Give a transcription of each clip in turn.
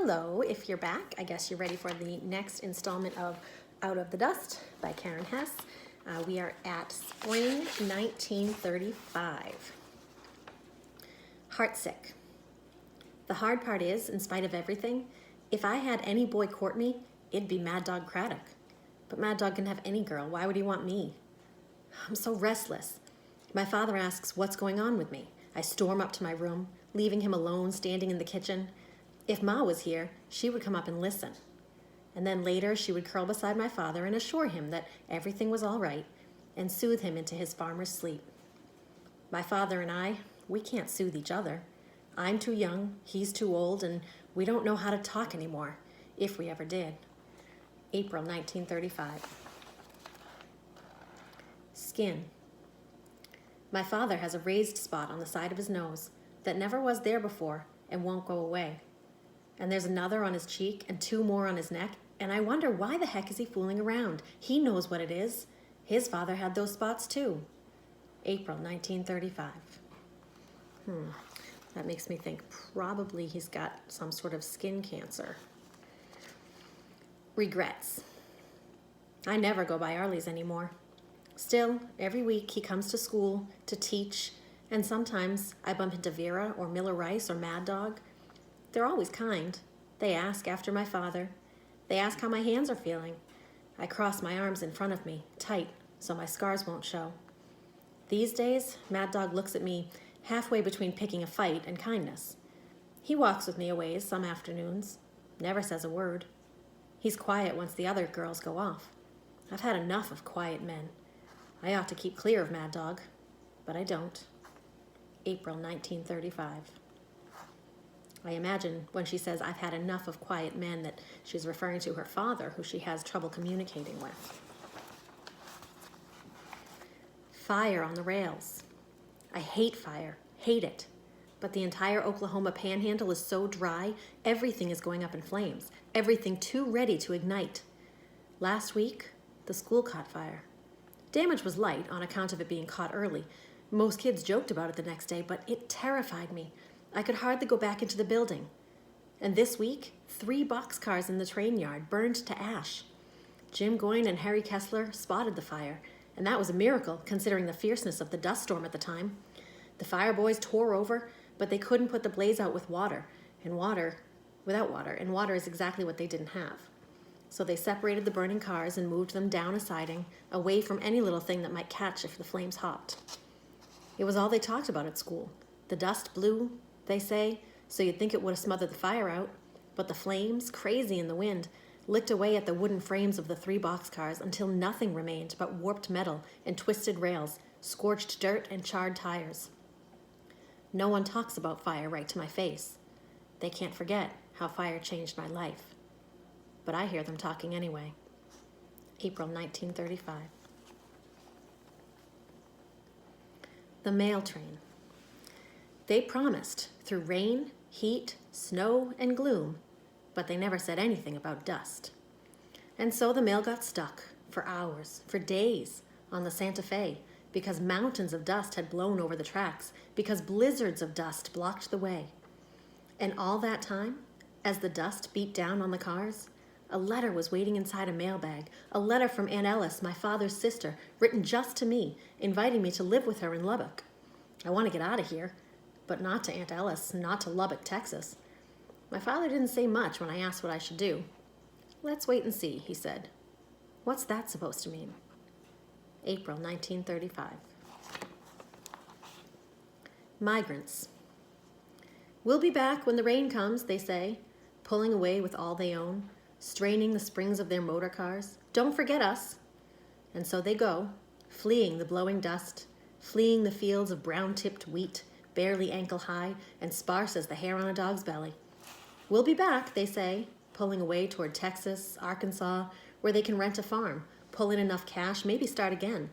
Hello, if you're back, I guess you're ready for the next installment of Out of the Dust by Karen Hess. We are at spring 1935. Heartsick. The hard part is, in spite of everything, if I had any boy court me, it'd be Mad Dog Craddock. But Mad Dog can have any girl. Why would he want me? I'm so restless. My father asks what's going on with me. I storm up to my room, leaving him alone standing in the kitchen. If Ma was here, she would come up and listen. And then later she would curl beside my father and assure him that everything was all right and soothe him into his farmer's sleep. My father and I, we can't soothe each other. I'm too young, he's too old, and we don't know how to talk anymore, if we ever did. April 1935. Skin. My father has a raised spot on the side of his nose that never was there before and won't go away. And there's another on his cheek and two more on his neck, and I wonder why the heck is he fooling around? He knows what it is. His father had those spots too. April 1935. That makes me think probably he's got some sort of skin cancer. Regrets. I never go by Arlie's anymore. Still, every week he comes to school to teach, and sometimes I bump into Vera or Miller Rice or Mad Dog. They're always kind. They ask after my father. They ask how my hands are feeling. I cross my arms in front of me, tight, so my scars won't show. These days, Mad Dog looks at me halfway between picking a fight and kindness. He walks with me a ways some afternoons, never says a word. He's quiet once the other girls go off. I've had enough of quiet men. I ought to keep clear of Mad Dog, but I don't. April 1935. I imagine when she says I've had enough of quiet men that she's referring to her father, who she has trouble communicating with. Fire on the rails. I hate fire, hate it. But the entire Oklahoma Panhandle is so dry, everything is going up in flames, everything too ready to ignite. Last week, the school caught fire. Damage was light on account of it being caught early. Most kids joked about it the next day, but it terrified me. I could hardly go back into the building. And this week, 3 boxcars in the train yard burned to ash. Jim Goyne and Harry Kessler spotted the fire, and that was a miracle considering the fierceness of the dust storm at the time. The fire boys tore over, but they couldn't put the blaze out with water, and water is exactly what they didn't have. So they separated the burning cars and moved them down a siding, away from any little thing that might catch if the flames hopped. It was all they talked about at school. The dust blew, they say, so you'd think it would have smothered the fire out, but the flames, crazy in the wind, licked away at the wooden frames of the 3 boxcars until nothing remained but warped metal and twisted rails, scorched dirt and charred tires. No one talks about fire right to my face. They can't forget how fire changed my life. But I hear them talking anyway. April 1935. The mail train. They promised through rain, heat, snow, and gloom, but they never said anything about dust. And so the mail got stuck for hours, for days, on the Santa Fe, because mountains of dust had blown over the tracks, because blizzards of dust blocked the way. And all that time, as the dust beat down on the cars, a letter was waiting inside a mailbag, a letter from Aunt Ellis, my father's sister, written just to me, inviting me to live with her in Lubbock. I want to get out of here, but not to Aunt Ellis, not to Lubbock, Texas. My father didn't say much when I asked what I should do. Let's wait and see, he said. What's that supposed to mean? April 1935. Migrants. We'll be back when the rain comes, they say, pulling away with all they own, straining the springs of their motor cars. Don't forget us. And so they go, fleeing the blowing dust, fleeing the fields of brown-tipped wheat, barely ankle-high and sparse as the hair on a dog's belly. We'll be back, they say, pulling away toward Texas, Arkansas, where they can rent a farm, pull in enough cash, maybe start again.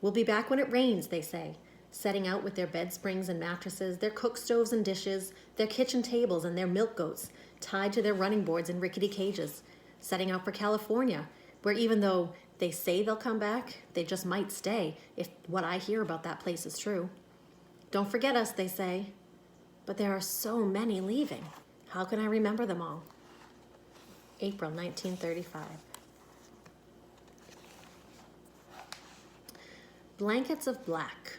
We'll be back when it rains, they say, setting out with their bed springs and mattresses, their cook stoves and dishes, their kitchen tables and their milk goats, tied to their running boards in rickety cages, setting out for California, where even though they say they'll come back, they just might stay if what I hear about that place is true. Don't forget us, they say. But there are so many leaving. How can I remember them all? April 1935. Blankets of Black.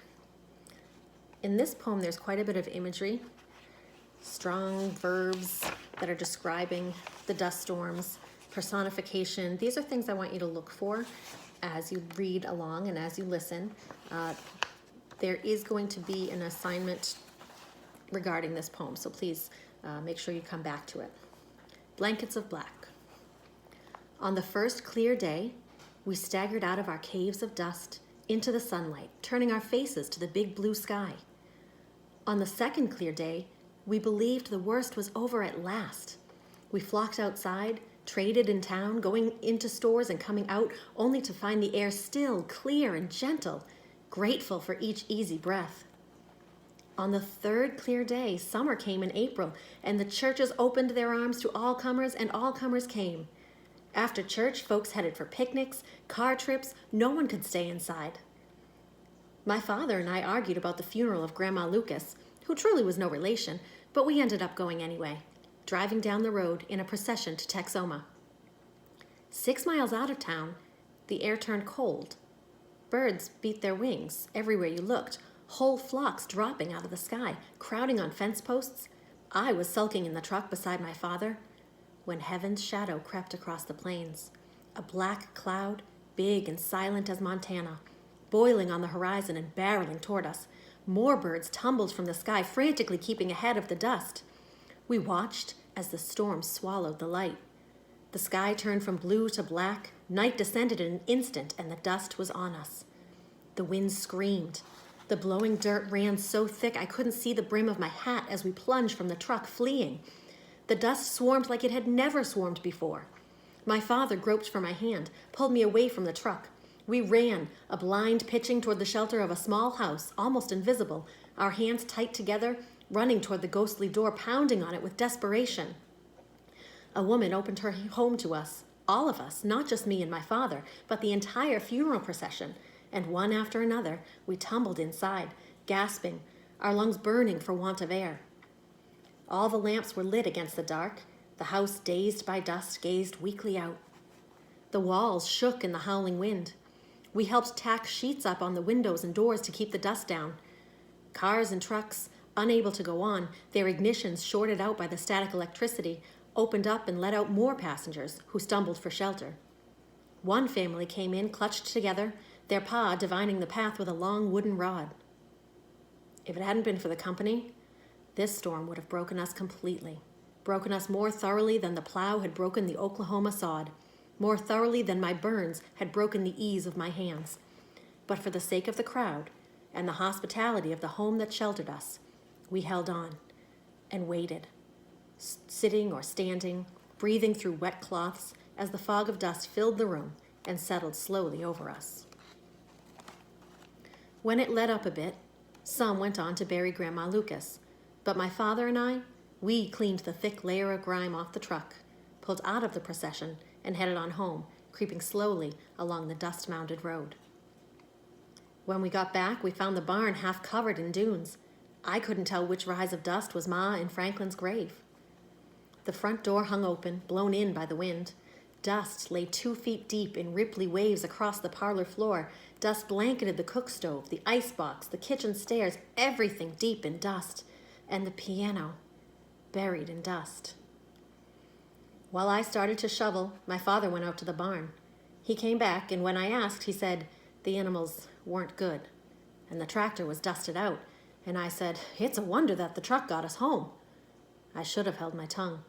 In this poem, there's quite a bit of imagery, strong verbs that are describing the dust storms, personification. These are things I want you to look for as you read along and as you listen. There is going to be an assignment regarding this poem, so please make sure you come back to it. Blankets of Black. On the first clear day, we staggered out of our caves of dust into the sunlight, turning our faces to the big blue sky. On the second clear day, we believed the worst was over at last. We flocked outside, traded in town, going into stores and coming out, only to find the air still, clear, and gentle, grateful for each easy breath. On the third clear day, summer came in April, and the churches opened their arms to all comers, and all comers came. After church, folks headed for picnics, car trips. No one could stay inside. My father and I argued about the funeral of Grandma Lucas, who truly was no relation, but we ended up going anyway, driving down the road in a procession to Texoma. 6 miles out of town, the air turned cold. Birds beat their wings everywhere you looked, whole flocks dropping out of the sky, crowding on fence posts. I was sulking in the truck beside my father when heaven's shadow crept across the plains. A black cloud, big and silent as Montana, boiling on the horizon and barreling toward us. More birds tumbled from the sky, frantically keeping ahead of the dust. We watched as the storm swallowed the light. The sky turned from blue to black, night descended in an instant, and the dust was on us. The wind screamed. The blowing dirt ran so thick I couldn't see the brim of my hat as we plunged from the truck, fleeing. The dust swarmed like it had never swarmed before. My father groped for my hand, pulled me away from the truck. We ran, a blind pitching toward the shelter of a small house, almost invisible, our hands tight together, running toward the ghostly door, pounding on it with desperation. A woman opened her home to us, all of us, not just me and my father, but the entire funeral procession, and one after another, we tumbled inside, gasping, our lungs burning for want of air. All the lamps were lit against the dark. The house, dazed by dust, gazed weakly out. The walls shook in the howling wind. We helped tack sheets up on the windows and doors to keep the dust down. Cars and trucks, unable to go on, their ignitions shorted out by the static electricity, opened up and let out more passengers who stumbled for shelter. One family came in clutched together, their pa divining the path with a long wooden rod. If it hadn't been for the company, this storm would have broken us completely, broken us more thoroughly than the plow had broken the Oklahoma sod, more thoroughly than my burns had broken the ease of my hands. But for the sake of the crowd and the hospitality of the home that sheltered us, we held on and waited, sitting or standing, breathing through wet cloths as the fog of dust filled the room and settled slowly over us. When it let up a bit, some went on to bury Grandma Lucas, but my father and I, we cleaned the thick layer of grime off the truck, pulled out of the procession, and headed on home, creeping slowly along the dust-mounded road. When we got back, we found the barn half covered in dunes. I couldn't tell which rise of dust was Ma and Franklin's grave. The front door hung open, blown in by the wind. Dust lay 2 feet deep in ripply waves across the parlor floor. Dust blanketed the cook stove, the icebox, the kitchen stairs, everything deep in dust. And the piano, buried in dust. While I started to shovel, my father went out to the barn. He came back, and when I asked, he said the animals weren't good, and the tractor was dusted out. And I said, "It's a wonder that the truck got us home." I should have held my tongue.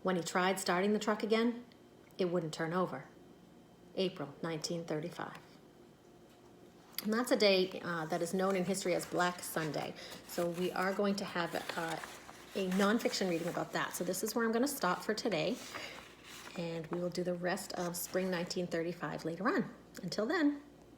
When he tried starting the truck again, it wouldn't turn over. April 1935. And that's a day that is known in history as Black Sunday. So we are going to have a nonfiction reading about that. So this is where I'm going to stop for today. And we will do the rest of spring 1935 later on. Until then.